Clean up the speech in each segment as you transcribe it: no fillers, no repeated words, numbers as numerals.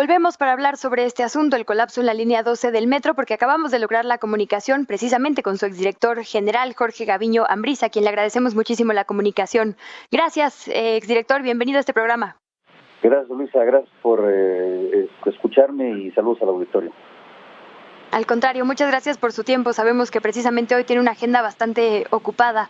Volvemos para hablar sobre este asunto, el colapso en la línea 12 del metro, porque acabamos de lograr la comunicación precisamente con su exdirector general, Jorge Gaviño Ambriz, a quien le agradecemos muchísimo la comunicación. Gracias, exdirector, bienvenido a este programa. Gracias, Luisa, gracias por escucharme y saludos al auditorio. Al contrario, muchas gracias por su tiempo. Sabemos que precisamente hoy tiene una agenda bastante ocupada.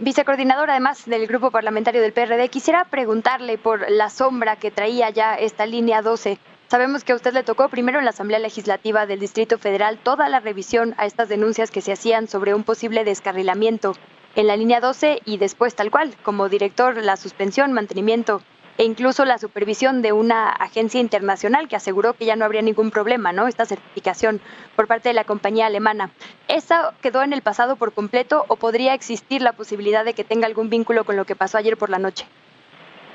Vicecoordinador, además del grupo parlamentario del PRD, quisiera preguntarle por la sombra que traía ya esta línea 12. Sabemos que a usted le tocó primero en la Asamblea Legislativa del Distrito Federal toda la revisión a estas denuncias que se hacían sobre un posible descarrilamiento en la línea 12 y después tal cual, como director, la suspensión, mantenimiento e incluso la supervisión de una agencia internacional que aseguró que ya no habría ningún problema, ¿no? Esta certificación por parte de la compañía alemana. ¿Esa quedó en el pasado por completo o podría existir la posibilidad de que tenga algún vínculo con lo que pasó ayer por la noche?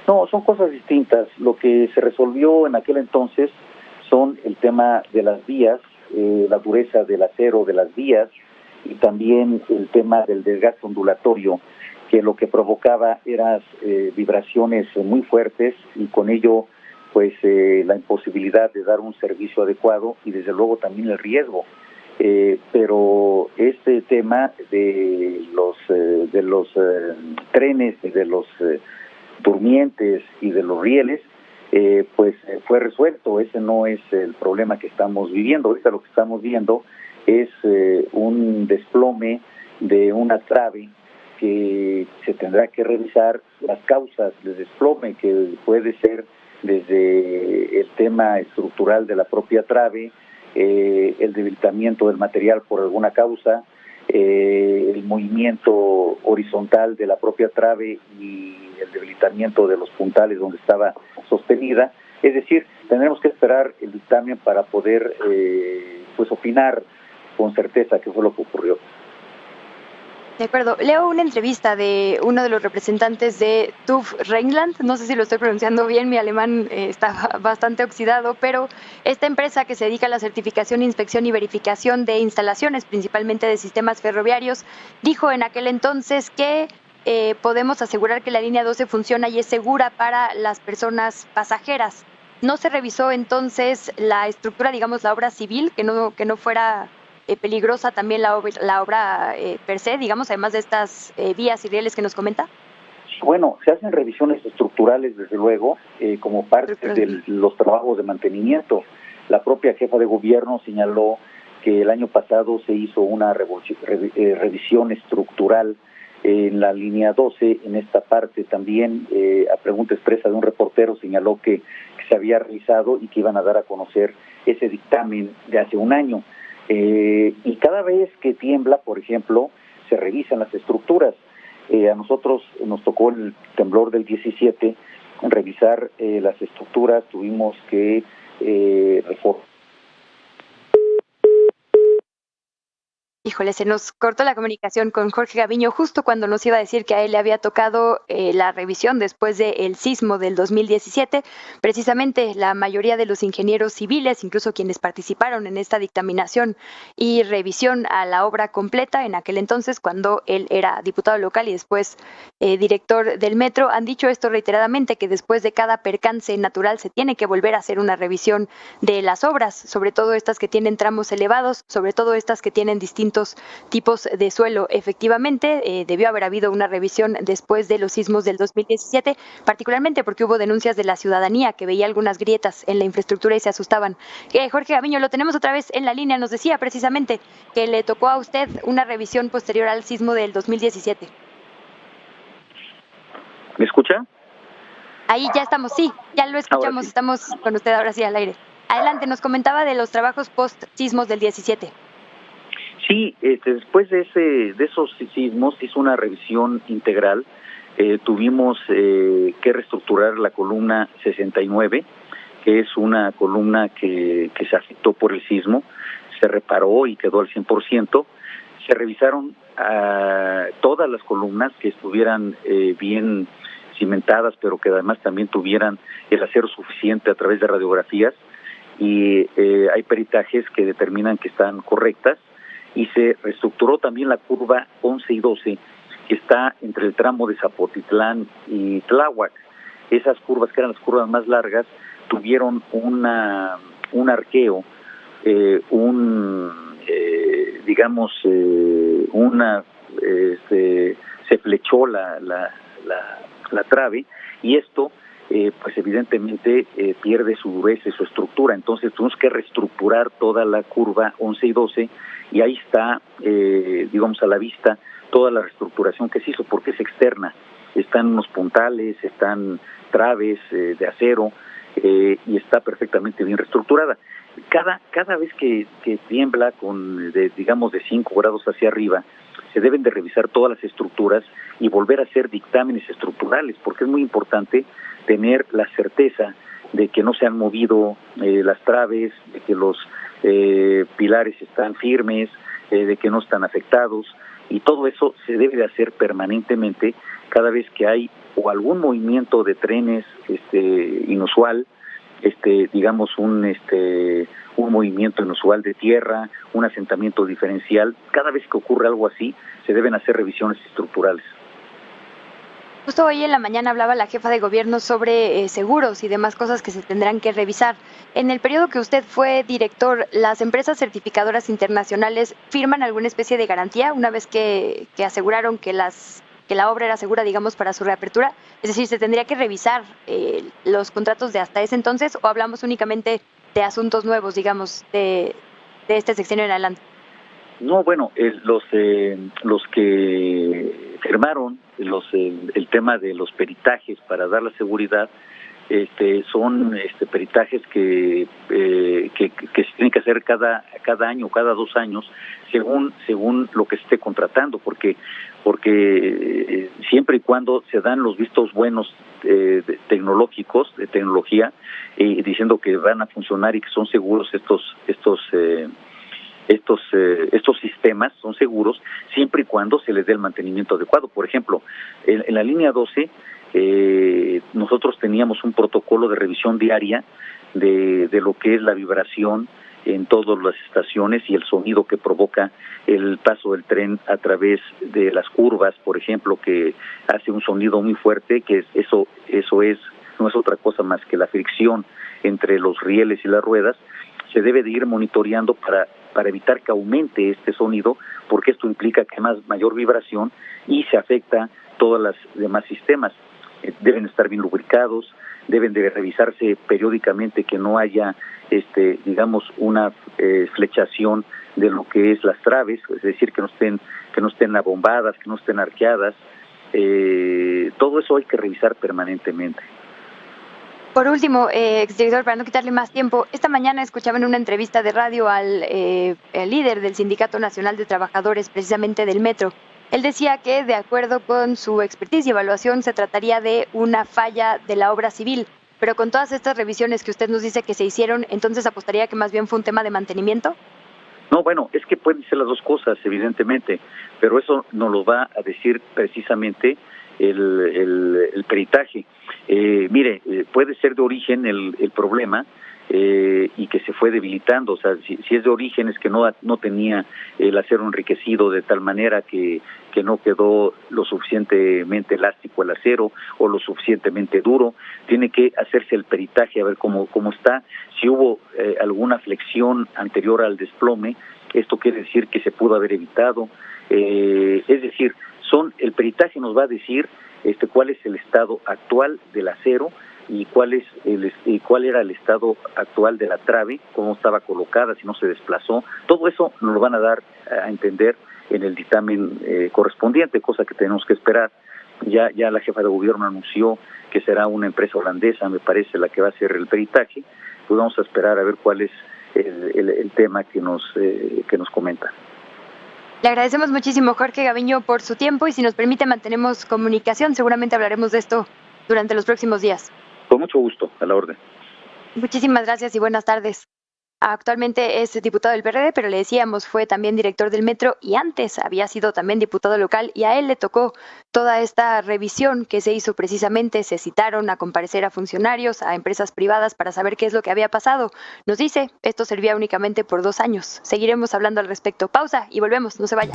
No, son cosas distintas. Lo que se resolvió en aquel entonces son el tema de las vías, la dureza del acero de las vías y también el tema del desgaste ondulatorio, que lo que provocaba eran vibraciones muy fuertes y con ello pues la imposibilidad de dar un servicio adecuado y desde luego también el riesgo. Pero este tema de los trenes, de los durmientes y de los rieles, pues fue resuelto. Ese no es el problema que estamos viviendo. Ahorita lo que estamos viendo es un desplome de una trave que se tendrá que revisar las causas del desplome, que puede ser desde el tema estructural de la propia trave, el debilitamiento del material por alguna causa, el movimiento horizontal de la propia trave y el debilitamiento de los puntales donde estaba sostenida. Es decir, tendremos que esperar el dictamen para poder pues opinar con certeza qué fue lo que ocurrió. De acuerdo. Leo una entrevista de uno de los representantes de TÜV Rheinland, no sé si lo estoy pronunciando bien, mi alemán está bastante oxidado, pero esta empresa que se dedica a la certificación, inspección y verificación de instalaciones, principalmente de sistemas ferroviarios, dijo en aquel entonces que podemos asegurar que la línea 12 funciona y es segura para las personas pasajeras. ¿No se revisó entonces la estructura, digamos, la obra civil, que no fuera peligrosa también la obra per se, digamos, además de estas vías y rieles que nos comenta? Bueno, se hacen revisiones estructurales, desde luego, como parte de los trabajos de mantenimiento. La propia jefa de gobierno señaló que el año pasado se hizo una revisión estructural en la línea 12. En esta parte también, a pregunta expresa de un reportero, señaló que se había realizado y que iban a dar a conocer ese dictamen de hace un año. Y cada vez que tiembla, por ejemplo, se revisan las estructuras. A nosotros nos tocó el temblor del 17 revisar las estructuras, tuvimos que reformar. Híjole, se nos cortó la comunicación con Jorge Gaviño justo cuando nos iba a decir que a él le había tocado la revisión después del sismo del 2017. Precisamente la mayoría de los ingenieros civiles, incluso quienes participaron en esta dictaminación y revisión a la obra completa en aquel entonces, cuando él era diputado local y después director del metro, han dicho esto reiteradamente, que después de cada percance natural se tiene que volver a hacer una revisión de las obras, sobre todo estas que tienen tramos elevados, sobre todo estas que tienen distintos tipos de suelo. Efectivamente, debió haber habido una revisión después de los sismos del 2017, particularmente porque hubo denuncias de la ciudadanía que veía algunas grietas en la infraestructura y se asustaban. Jorge Gaviño, lo tenemos otra vez en la línea, nos decía precisamente que le tocó a usted una revisión posterior al sismo del 2017. ¿Me escucha? Ahí ya estamos, sí, ya lo escuchamos, sí. Estamos con usted ahora sí al aire. Adelante, nos comentaba de los trabajos post-sismos del 17. Sí, después de esos sismos hizo una revisión integral. Tuvimos que reestructurar la columna 69, que es una columna que se afectó por el sismo. Se reparó y quedó al 100%. Se revisaron todas las columnas que estuvieran bien cimentadas, pero que además también tuvieran el acero suficiente a través de radiografías. Y hay peritajes que determinan que están correctas. Y se reestructuró también la curva 11 y 12, que está entre el tramo de Zapotitlán y Tláhuac. Esas curvas, que eran las curvas más largas, tuvieron un arqueo, se flechó la trave, y esto pues evidentemente pierde su dureza y su estructura. Entonces tuvimos que reestructurar toda la curva 11 y 12, y ahí está, digamos, a la vista toda la reestructuración que se hizo, porque es externa. Están unos puntales, están traves de acero, y está perfectamente bien reestructurada. Cada vez que tiembla digamos de 5 grados hacia arriba, se deben de revisar todas las estructuras y volver a hacer dictámenes estructurales, porque es muy importante tener la certeza de que no se han movido las traves, de que los pilares están firmes, de que no están afectados, y todo eso se debe de hacer permanentemente cada vez que hay o algún movimiento de trenes inusual, digamos un movimiento inusual de tierra, un asentamiento diferencial. Cada vez que ocurre algo así, se deben hacer revisiones estructurales. Justo hoy en la mañana hablaba la jefa de gobierno sobre seguros y demás cosas que se tendrán que revisar. En el periodo que usted fue director, ¿las empresas certificadoras internacionales firman alguna especie de garantía una vez que aseguraron que la obra era segura, digamos, para su reapertura? Es decir, ¿se tendría que revisar los contratos de hasta ese entonces, o hablamos únicamente de asuntos nuevos, digamos, de este sexenio en adelante? No, bueno, los que firmaron el tema de los peritajes para dar la seguridad, son peritajes que se tienen que hacer cada año, cada 2 años, según lo que se esté contratando, porque siempre y cuando se dan los vistos buenos tecnológicos, de tecnología, diciendo que van a funcionar y que son seguros estos sistemas, son seguros siempre y cuando se les dé el mantenimiento adecuado. Por ejemplo, en la línea 12 nosotros teníamos un protocolo de revisión diaria de lo que es la vibración en todas las estaciones y el sonido que provoca el paso del tren a través de las curvas, por ejemplo, que hace un sonido muy fuerte, que eso no es otra cosa más que la fricción entre los rieles y las ruedas. Se debe de ir monitoreando para evitar que aumente este sonido, porque esto implica que hay mayor vibración y se afecta todos los demás sistemas. Deben estar bien lubricados, deben de revisarse periódicamente que no haya, digamos, una flechación de lo que es las traves, es decir, que no estén abombadas, que no estén arqueadas. Todo eso hay que revisar permanentemente. Por último, exdirector, para no quitarle más tiempo, esta mañana escuchaba en una entrevista de radio al líder del Sindicato Nacional de Trabajadores, precisamente del Metro. Él decía que, de acuerdo con su expertise y evaluación, se trataría de una falla de la obra civil, pero con todas estas revisiones que usted nos dice que se hicieron, ¿entonces apostaría que más bien fue un tema de mantenimiento? No, bueno, es que pueden ser las dos cosas, evidentemente, pero eso nos lo va a decir precisamente el peritaje. Mire, puede ser de origen el problema, y que se fue debilitando. O sea, si es de origen es que no tenía el acero enriquecido de tal manera que no quedó lo suficientemente elástico el acero o lo suficientemente duro. Tiene que hacerse el peritaje a ver cómo está. Si hubo alguna flexión anterior al desplome, esto quiere decir que se pudo haber evitado. Es decir, el peritaje nos va a decir cuál es el estado actual del acero y cuál era el estado actual de la trave, cómo estaba colocada, si no se desplazó. Todo eso nos lo van a dar a entender en el dictamen correspondiente, cosa que tenemos que esperar. Ya la jefa de gobierno anunció que será una empresa holandesa, me parece, la que va a hacer el peritaje. Pues vamos a esperar a ver cuál es el tema que nos comenta. Le agradecemos muchísimo, Jorge Gaviño, por su tiempo, y si nos permite mantenemos comunicación. Seguramente hablaremos de esto durante los próximos días. Con mucho gusto, a la orden. Muchísimas gracias y buenas tardes. Actualmente es diputado del PRD, pero le decíamos, fue también director del Metro y antes había sido también diputado local, y a él le tocó toda esta revisión que se hizo precisamente. Se citaron a comparecer a funcionarios, a empresas privadas para saber qué es lo que había pasado. Nos dice, esto servía únicamente por 2 años. Seguiremos hablando al respecto. Pausa y volvemos, no se vaya.